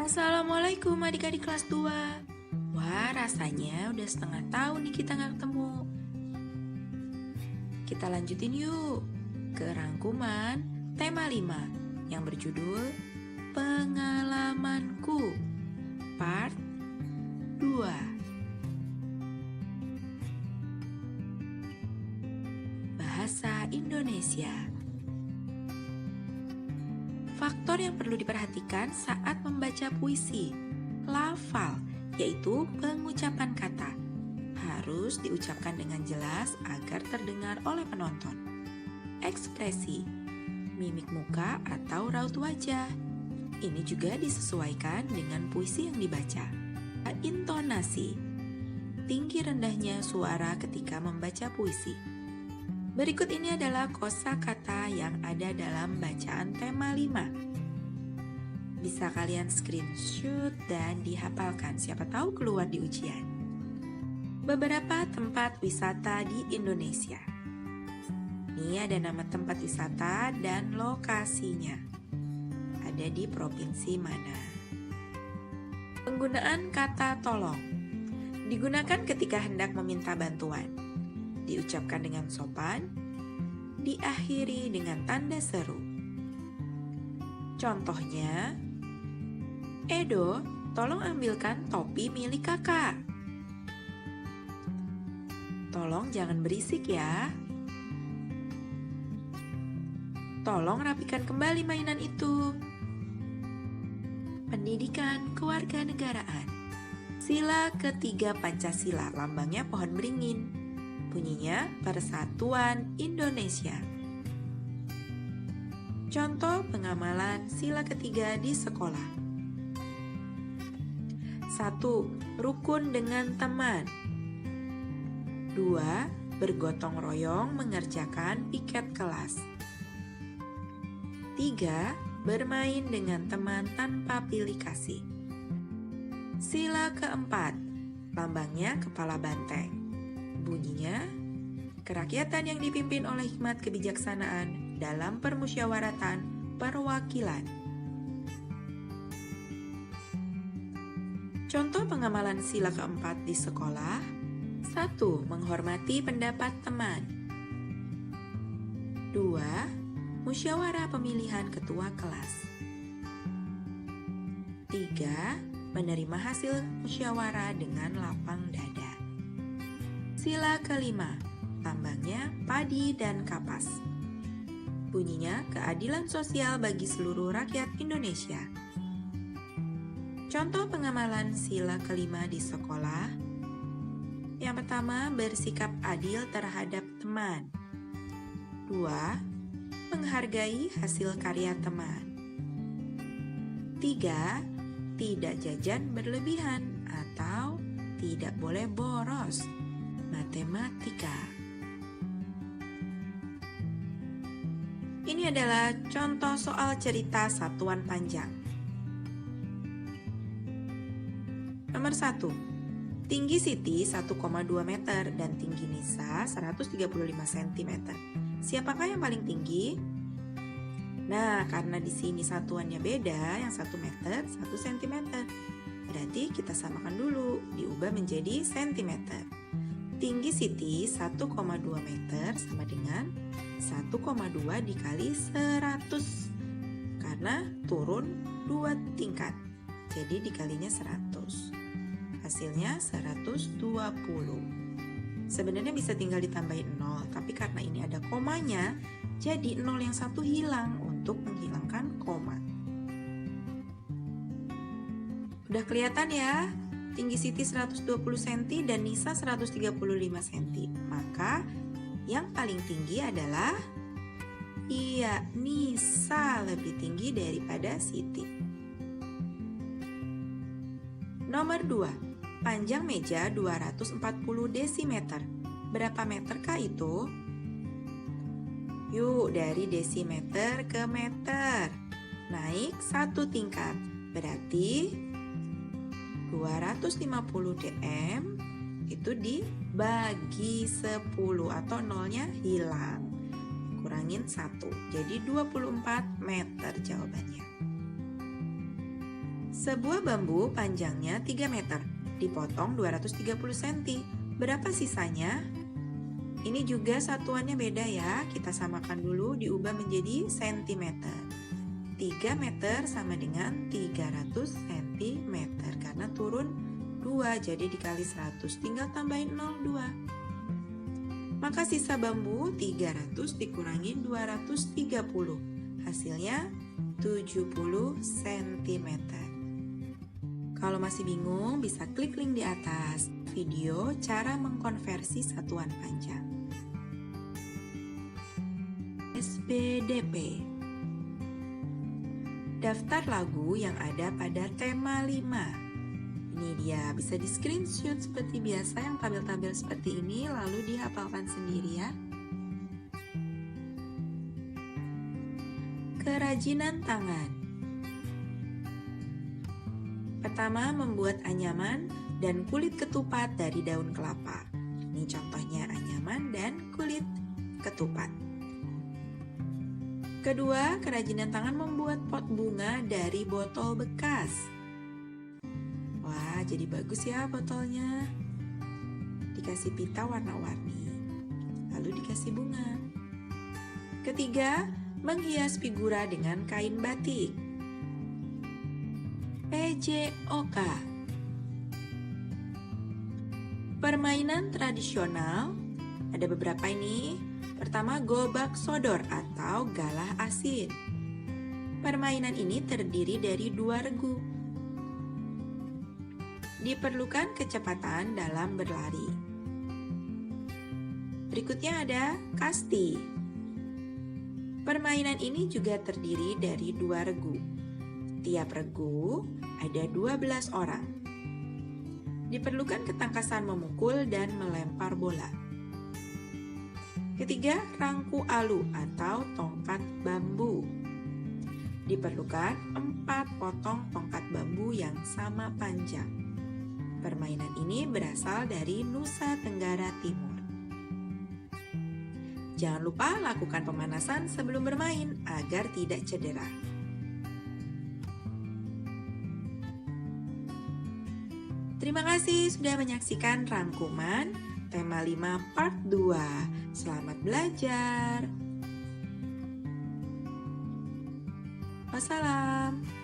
Assalamualaikum adik-adik kelas 2. Wah, rasanya udah setengah tahun nih kita nggak ketemu. Kita lanjutin yuk ke rangkuman tema 5 yang berjudul Pengalamanku Part 2. Bahasa Indonesia. Faktor yang perlu diperhatikan saat membaca puisi, lafal, yaitu pengucapan kata, harus diucapkan dengan jelas agar terdengar oleh penonton. Ekspresi, mimik muka atau raut wajah, ini juga disesuaikan dengan puisi yang dibaca. Intonasi, tinggi rendahnya suara ketika membaca puisi. Berikut ini adalah kosakata yang ada dalam bacaan tema 5. Bisa kalian screenshot dan dihafalkan, siapa tahu keluar di ujian. Beberapa tempat wisata di Indonesia. Ini ada nama tempat wisata dan lokasinya. Ada di provinsi mana? Penggunaan kata tolong digunakan ketika hendak meminta bantuan. Diucapkan dengan sopan, diakhiri dengan tanda seru. Contohnya, Edo, tolong ambilkan topi milik kakak. Tolong jangan berisik ya. Tolong rapikan kembali mainan itu. Pendidikan kewarganegaraan. Sila ketiga Pancasila, lambangnya pohon beringin. Bunyinya Persatuan Indonesia. Contoh pengamalan sila ketiga di sekolah. 1. Rukun dengan teman. 2. Bergotong royong mengerjakan piket kelas. 3. Bermain dengan teman tanpa pilih kasih. Sila keempat, lambangnya kepala banteng. Bunyinya, kerakyatan yang dipimpin oleh hikmat kebijaksanaan dalam permusyawaratan perwakilan. Contoh pengamalan sila keempat di sekolah. 1. Menghormati pendapat teman. 2. Musyawarah pemilihan ketua kelas. 3. Menerima hasil musyawarah dengan lapang dada. Sila kelima, lambangnya padi dan kapas. Bunyinya keadilan sosial bagi seluruh rakyat Indonesia. Contoh pengamalan sila kelima di sekolah. Yang pertama, bersikap adil terhadap teman. 2. Menghargai hasil karya teman. 3. Tidak jajan berlebihan atau tidak boleh boros. Matematika. Ini adalah contoh soal cerita satuan panjang. Nomor 1. Tinggi Siti 1,2 meter dan tinggi Nisa 135 cm. Siapakah yang paling tinggi? Nah, karena di sini satuannya beda, yang 1 meter, 1 cm. Berarti kita samakan dulu, diubah menjadi centimeter. Tinggi Siti 1,2 meter sama dengan 1,2 dikali 100. Karena turun 2 tingkat, jadi dikalinya 100. Hasilnya 120. Sebenarnya bisa tinggal ditambahin 0, tapi karena ini ada komanya, jadi 0 yang satu hilang untuk menghilangkan koma. Udah kelihatan ya? Tinggi Siti 120 cm dan Nisa 135 cm. Maka yang paling tinggi adalah Nisa lebih tinggi daripada Siti. Nomor 2. Panjang meja 240 desimeter. Berapa meterkah itu? Yuk, dari desimeter ke meter. Naik 1 tingkat. Berarti 250 dm itu dibagi 10 atau nolnya hilang. Kurangin 1, jadi 24 meter jawabannya. Sebuah bambu panjangnya 3 meter, dipotong 230 cm. Berapa sisanya? Ini juga satuannya beda ya, kita samakan dulu diubah menjadi cm. 3 meter sama dengan 300 cm, karena turun 2, jadi dikali 100, tinggal tambahin 02. Maka sisa bambu 300 dikurangi 230, hasilnya 70 cm. Kalau masih bingung, bisa klik link di atas video cara mengkonversi satuan panjang. SPDP. Daftar lagu yang ada pada tema 5. Ini dia, bisa di screenshot seperti biasa yang tabel-tabel seperti ini, lalu dihafalkan sendiri ya. Kerajinan tangan. Pertama, membuat anyaman dan kulit ketupat dari daun kelapa. Ini contohnya anyaman dan kulit ketupat. Kedua, kerajinan tangan membuat pot bunga dari botol bekas. Wah, jadi bagus ya botolnya. Dikasih pita warna-warni, lalu dikasih bunga. Ketiga, menghias figura dengan kain batik. PJOK. Permainan tradisional, ada beberapa ini. Pertama, gobak sodor atau galah asin. Permainan ini terdiri dari 2 regu. Diperlukan kecepatan dalam berlari. Berikutnya ada kasti. Permainan ini juga terdiri dari 2 regu. Tiap regu ada 12 orang. Diperlukan ketangkasan memukul dan melempar bola. Ketiga, rangku alu atau tongkat bambu. Diperlukan 4 potong tongkat bambu yang sama panjang. Permainan ini berasal dari Nusa Tenggara Timur. Jangan lupa lakukan pemanasan sebelum bermain agar tidak cedera. Terima kasih sudah menyaksikan rangkuman tema 5 part 2. Selamat belajar. Wassalam.